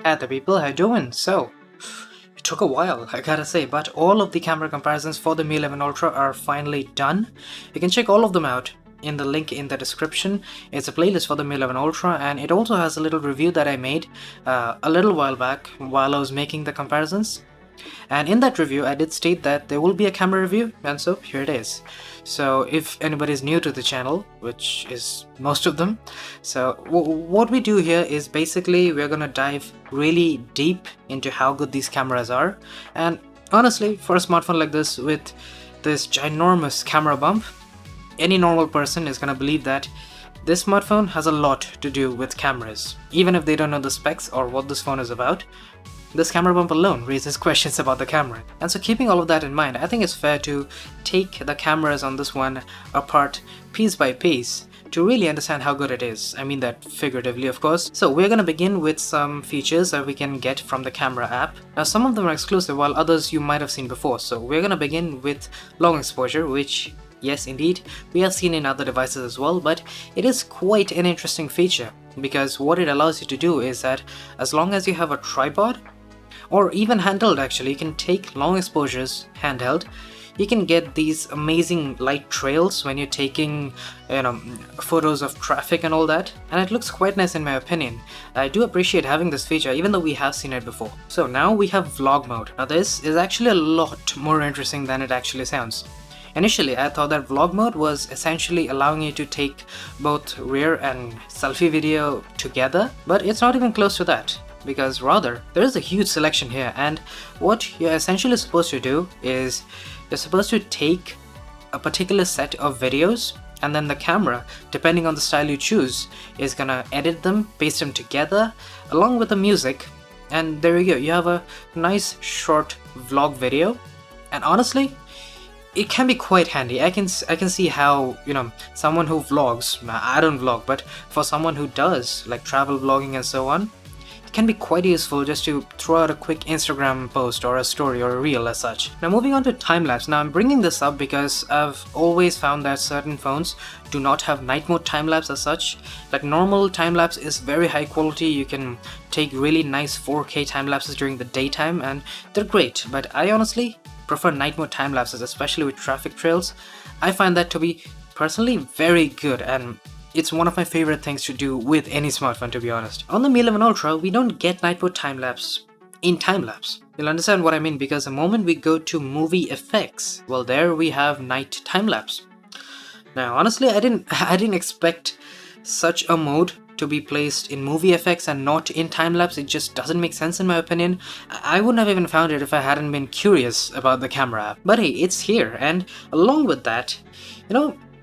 Hey the people, how you doing? So, it took a while, I gotta say, but all of the camera comparisons for the Mi 11 Ultra are finally done. You can check all of them out in the link in the description. It's a playlist for the Mi 11 Ultra, and it also has a little review that I made a little while back while I was making the comparisons. And in that review, I did state that there will be a camera review, and so here it is. So if anybody's new to the channel, which is most of them, so what we do here is basically we're gonna dive really deep into how good these cameras are. And honestly, for a smartphone like this with this ginormous camera bump, any normal person is gonna believe that this smartphone has a lot to do with cameras, even if they don't know the specs or what this phone is about. This camera bump alone raises questions about the camera. And so keeping all of that in mind, I think it's fair to take the cameras on this one apart piece by piece to really understand how good it is. I mean that figuratively, of course. So we're gonna begin with some features that we can get from the camera app. Now some of them are exclusive while others you might have seen before. So we're gonna begin with long exposure, which yes indeed, we have seen in other devices as well, but it is quite an interesting feature because what it allows you to do is that as long as you have a tripod, or even handheld actually, you can take long exposures handheld. You can get these amazing light trails when you're taking, photos of traffic and all that, and it looks quite nice in my opinion. I do appreciate having this feature even though we have seen it before. So now we have vlog mode. Now this is actually a lot more interesting than it actually sounds. Initially, I thought that vlog mode was essentially allowing you to take both rear and selfie video together, but it's not even close to that. Because rather, there is a huge selection here, and what you're essentially supposed to do is you're supposed to take a particular set of videos, and then the camera, depending on the style you choose, is gonna edit them, paste them together along with the music, and there you go, you have a nice short vlog video. And honestly, it can be quite handy. I can see how, someone who vlogs, I don't vlog, but for someone who does like travel vlogging and so on, can be quite useful just to throw out a quick Instagram post or a story or a reel as such. Now moving on to time-lapse. Now I'm bringing this up because I've always found that certain phones do not have night mode time-lapse as such. Like normal time-lapse is very high quality, you can take really nice 4K time-lapses during the daytime and they're great, but I honestly prefer night mode time-lapses, especially with traffic trails. I find that to be personally very good, and it's one of my favorite things to do with any smartphone, to be honest. On the Mi 11 Ultra, we don't get night mode time-lapse in time-lapse. You'll understand what I mean because the moment we go to movie effects, well there we have night time-lapse. Now honestly, I didn't expect such a mode to be placed in movie effects and not in time-lapse. It just doesn't make sense in my opinion. I wouldn't have even found it if I hadn't been curious about the camera app. But hey, it's here, and along with that,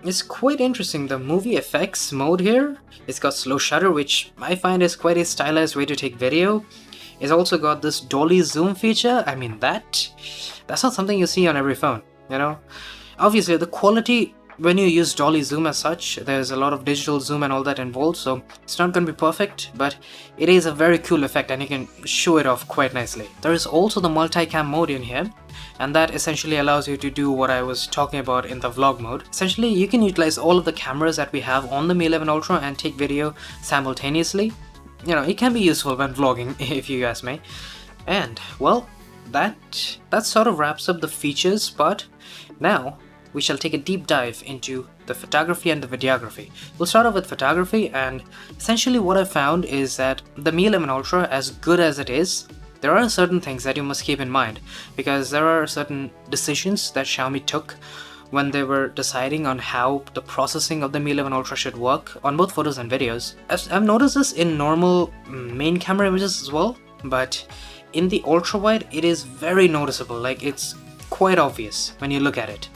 it's quite interesting. The movie effects mode here, it's got slow shutter, which I find is quite a stylized way to take video. It's also got this dolly zoom feature. I mean that's not something you see on every phone, Obviously the quality when you use dolly zoom as such, there's a lot of digital zoom and all that involved, so it's not going to be perfect, but it is a very cool effect and you can show it off quite nicely. There is also the multicam mode in here, and that essentially allows you to do what I was talking about in the vlog mode. Essentially, you can utilize all of the cameras that we have on the Mi 11 Ultra and take video simultaneously. It can be useful when vlogging, if you ask me. And, well, that sort of wraps up the features part. Now, we shall take a deep dive into the photography and the videography. We'll start off with photography, and essentially what I found is that the Mi 11 Ultra, as good as it is, there are certain things that you must keep in mind, because there are certain decisions that Xiaomi took when they were deciding on how the processing of the Mi 11 Ultra should work on both photos and videos. I've noticed this in normal main camera images as well, but in the ultra wide it is very noticeable, like it's quite obvious when you look at it.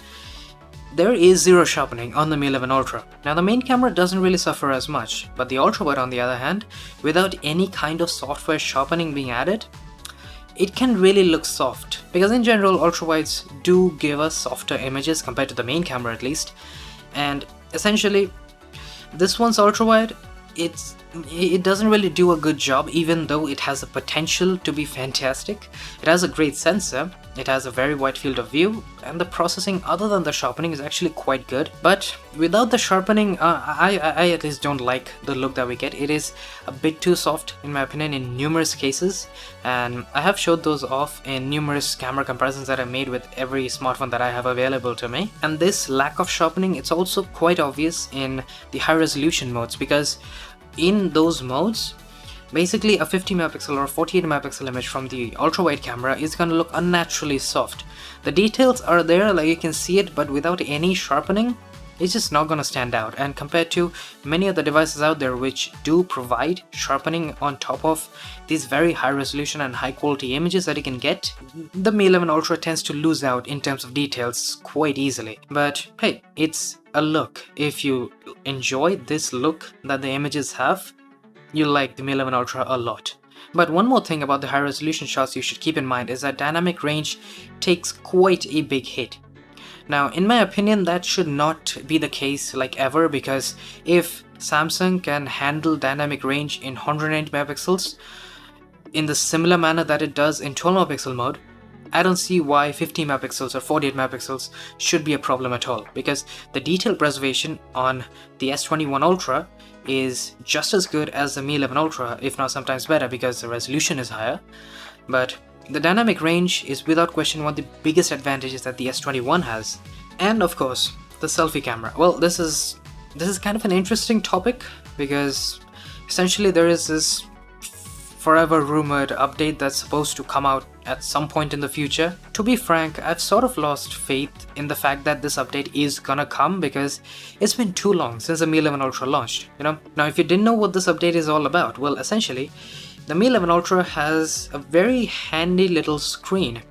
There is zero sharpening on the Mi 11 Ultra. Now the main camera doesn't really suffer as much, but the ultra wide on the other hand, without any kind of software sharpening being added, it can really look soft, because in general ultra wides do give us softer images compared to the main camera at least, and essentially this one's ultra wide, it's it doesn't really do a good job, even though it has the potential to be fantastic. It has a great sensor, it has a very wide field of view, and the processing other than the sharpening is actually quite good. But without the sharpening, I at least don't like the look that we get. It is a bit too soft in my opinion in numerous cases, and I have showed those off in numerous camera comparisons that I made with every smartphone that I have available to me. And this lack of sharpening, it's also quite obvious in the high resolution modes, because in those modes, basically a 50 megapixel or 48 megapixel image from the ultra wide camera is going to look unnaturally soft. The details are there, like you can see it, but without any sharpening, it's just not going to stand out. And compared to many other devices out there which do provide sharpening on top of these very high resolution and high quality images that you can get, the Mi 11 Ultra tends to lose out in terms of details quite easily. But hey, it's a look. If you enjoy this look that the images have, you'll like the Mi 11 Ultra a lot. But one more thing about the high resolution shots you should keep in mind is that dynamic range takes quite a big hit. Now, in my opinion, that should not be the case like ever, because if Samsung can handle dynamic range in 108 megapixels in the similar manner that it does in 12 megapixel mode, I don't see why 50 megapixels or 48 megapixels should be a problem at all, because the detail preservation on the S21 Ultra is just as good as the Mi 11 Ultra, if not sometimes better, because the resolution is higher. But the dynamic range is without question one of the biggest advantages that the S21 has. And of course, the selfie camera. Well, this is kind of an interesting topic, because essentially there is this forever rumored update that's supposed to come out at some point in the future. To be frank, I've sort of lost faith in the fact that this update is gonna come, because it's been too long since the Mi 11 Ultra launched, you know? Now, if you didn't know what this update is all about, well, essentially, the Mi 11 Ultra has a very handy little screen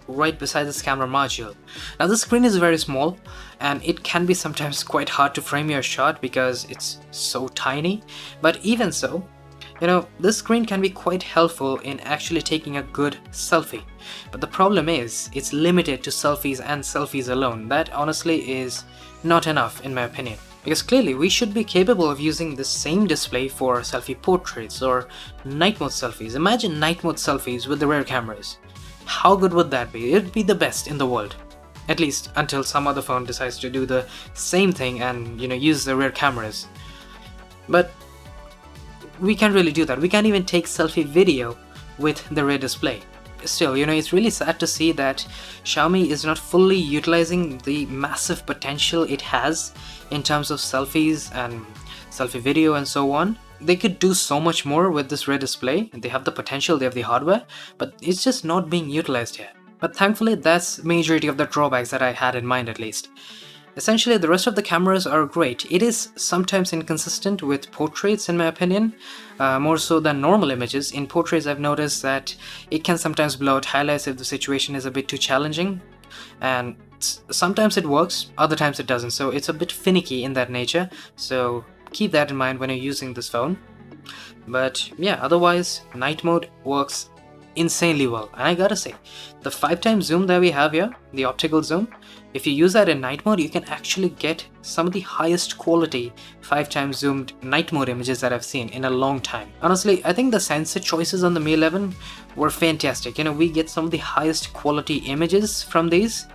right beside this camera module. Now, this screen is very small, and it can be sometimes quite hard to frame your shot because it's so tiny, but even so, you know, this screen can be quite helpful in actually taking a good selfie. But the problem is, it's limited to selfies and selfies alone. That honestly is not enough in my opinion. Because clearly we should be capable of using the same display for selfie portraits or night mode selfies. Imagine night mode selfies with the rear cameras. How good would that be? It'd be the best in the world. At least until some other phone decides to do the same thing and, you know, use the rear cameras. But we can't really do that. We can't even take selfie video with the rear display. Still, you know, it's really sad to see that Xiaomi is not fully utilizing the massive potential it has in terms of selfies and selfie video and so on. They could do so much more with this rear display. They have the potential, they have the hardware, but it's just not being utilized here. But thankfully, that's majority of the drawbacks that I had in mind at least. Essentially, the rest of the cameras are great. It is sometimes inconsistent with portraits in my opinion, more so than normal images. In portraits, I've noticed that it can sometimes blow out highlights if the situation is a bit too challenging, and sometimes it works, other times it doesn't, so it's a bit finicky in that nature, so keep that in mind when you're using this phone. But yeah, otherwise, night mode works insanely well, and I gotta say, the 5x zoom that we have here, the optical zoom, if you use that in night mode, you can actually get some of the highest quality 5x zoomed night mode images that I've seen in a long time. Honestly, I think the sensor choices on the Mi 11 were fantastic. You know, we get some of the highest quality images from these,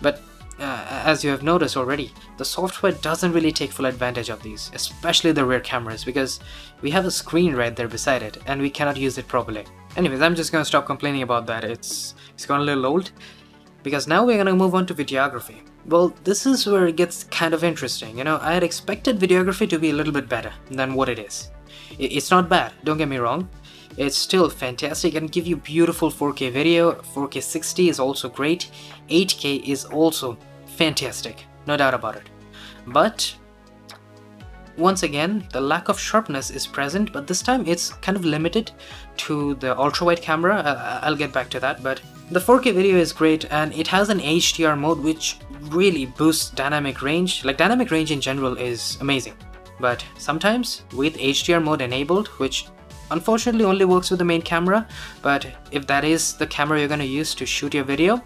but as you have noticed already, the software doesn't really take full advantage of these, especially the rear cameras, because we have a screen right there beside it and we cannot use it properly. Anyways, I'm just gonna stop complaining about that. It's gone a little old, because now we're gonna move on to videography. Well, this is where it gets kind of interesting. You know, I had expected videography to be a little bit better than what it is. It's not bad, don't get me wrong. It's still fantastic and give you beautiful 4K video. 4K 60 is also great. 8K is also fantastic, no doubt about it. But once again, the lack of sharpness is present, but this time it's kind of limited to the ultra-wide camera. I'll get back to that, but the 4K video is great, and it has an HDR mode which really boosts dynamic range. Like, dynamic range in general is amazing, but sometimes with HDR mode enabled, which unfortunately only works with the main camera, but if that is the camera you're going to use to shoot your video,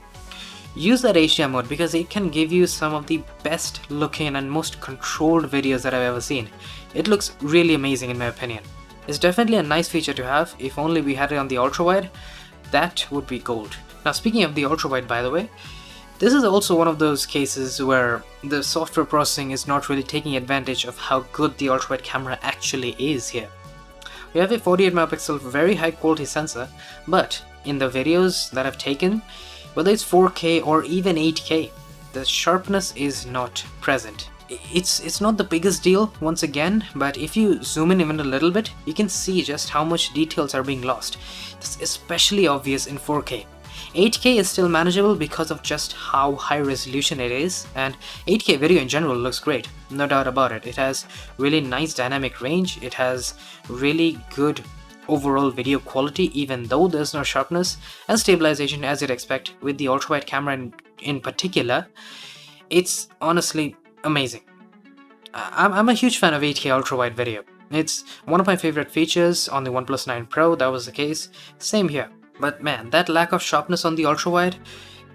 use that HDR mode because it can give you some of the best looking and most controlled videos that I've ever seen. It looks really amazing in my opinion. It's definitely a nice feature to have. If only we had it on the ultra wide, that would be gold. Now speaking of the ultra wide, by the way, this is also one of those cases where the software processing is not really taking advantage of how good the ultra wide camera actually is here. We have a 48 megapixel very high quality sensor, but in the videos that I've taken, whether it's 4K or even 8K, the sharpness is not present. It's not the biggest deal once again, but if you zoom in even a little bit, you can see just how much details are being lost. This is especially obvious in 4K. 8K is still manageable because of just how high resolution it is, and 8K video in general looks great, no doubt about it. It has really nice dynamic range, it has really good overall video quality even though there's no sharpness, and stabilization as you'd expect with the ultra-wide camera in particular. It's honestly amazing. I'm a huge fan of 8K ultra-wide video. It's one of my favorite features on the OnePlus 9 Pro, that was the case, same here. But man, that lack of sharpness on the ultra-wide,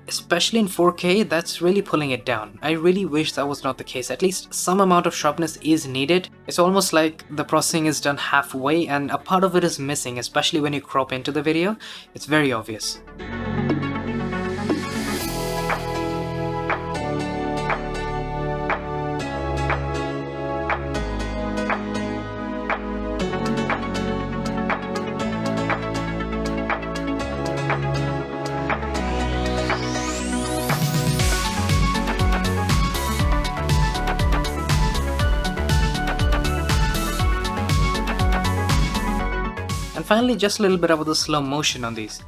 especially in 4K, that's really pulling it down. I really wish that was not the case. At least some amount of sharpness is needed. It's almost like the processing is done halfway and a part of it is missing, especially when you crop into the video. It's very obvious. And finally, just a little bit about the slow motion on these.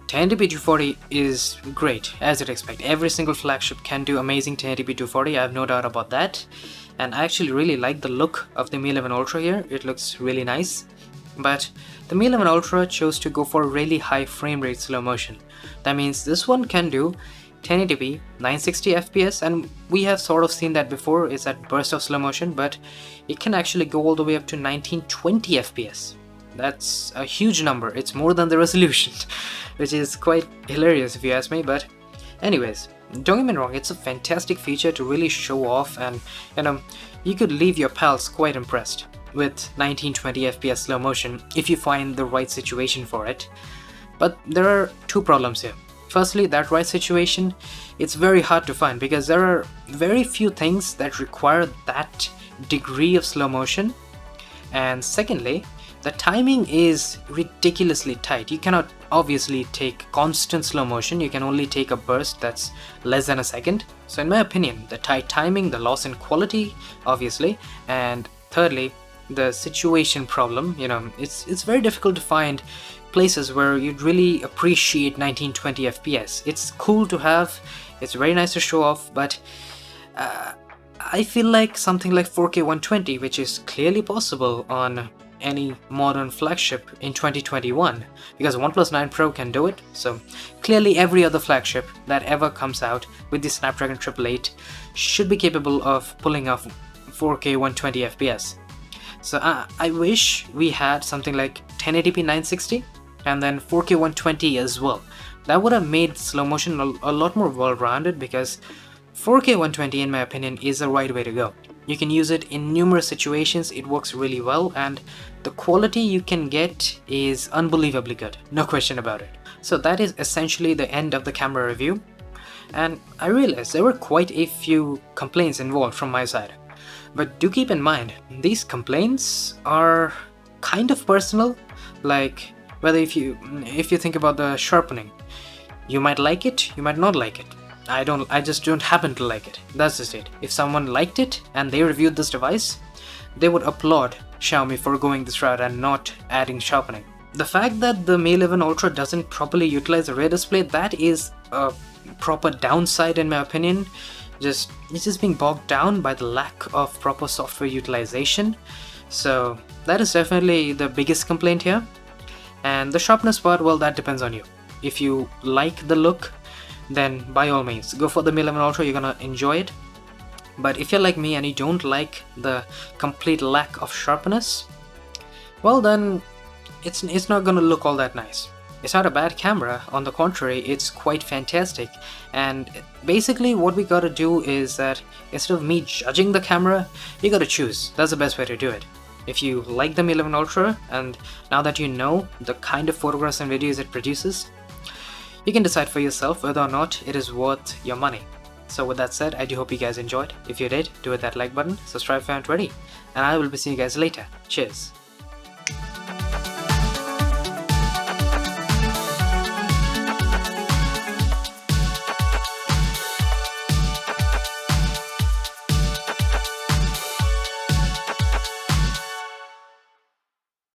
1080p 240 is great, as you'd expect. Every single flagship can do amazing 1080p 240, I have no doubt about that. And I actually really like the look of the Mi 11 Ultra here, it looks really nice. But the Mi 11 Ultra chose to go for really high frame rate slow motion. That means this one can do 1080p 960 fps, and we have sort of seen that before, it's that burst of slow motion, but it can actually go all the way up to 1920 fps. That's a huge number, it's more than the resolution, which is quite hilarious if you ask me. But anyways, don't get me wrong, it's a fantastic feature to really show off, and you could leave your pals quite impressed with 1920 fps slow motion if you find the right situation for it. But there are two problems here. Firstly, that right situation, it's very hard to find because there are very few things that require that degree of slow motion. And secondly, the timing is ridiculously tight. You cannot obviously take constant slow motion, you can only take a burst that's less than a second. So in my opinion, the tight timing, the loss in quality, obviously, and thirdly, the situation problem, it's very difficult to find places where you'd really appreciate 1920 fps. It's cool to have, it's very nice to show off, but I feel like something like 4K 120, which is clearly possible on any modern flagship in 2021, because OnePlus 9 Pro can do it, so clearly every other flagship that ever comes out with the Snapdragon 888 should be capable of pulling off 4K 120 fps. So I wish we had something like 1080p 960 and then 4K 120 as well. That would have made slow motion a lot more well-rounded, because 4K 120 in my opinion is the right way to go. You can use it in numerous situations, it works really well, and the quality you can get is unbelievably good, no question about it. So that is essentially the end of the camera review, and I realized there were quite a few complaints involved from my side. But do keep in mind, these complaints are kind of personal, like whether if you think about the sharpening, you might like it, you might not like it. I just don't happen to like it. That's just it. If someone liked it and they reviewed this device, they would applaud Xiaomi for going this route and not adding sharpening. The fact that the Mi 11 Ultra doesn't properly utilize the rear display, that is a proper downside in my opinion. It's just being bogged down by the lack of proper software utilization. So that is definitely the biggest complaint here. And the sharpness part, well, that depends on you. If you like the look, then by all means go for the Mi 11 Ultra, you're gonna enjoy it. But if you're like me and you don't like the complete lack of sharpness, well then it's not gonna look all that nice. It's not a bad camera, on the contrary, it's quite fantastic. And basically what we gotta do is that instead of me judging the camera, you gotta choose. That's the best way to do it. If you like the Mi 11 Ultra, and now that you know the kind of photographs and videos it produces, you can decide for yourself whether or not it is worth your money. So with that said, I do hope you guys enjoyed. If you did, do hit that like button, subscribe if you aren't ready, and I will be seeing you guys later. Cheers.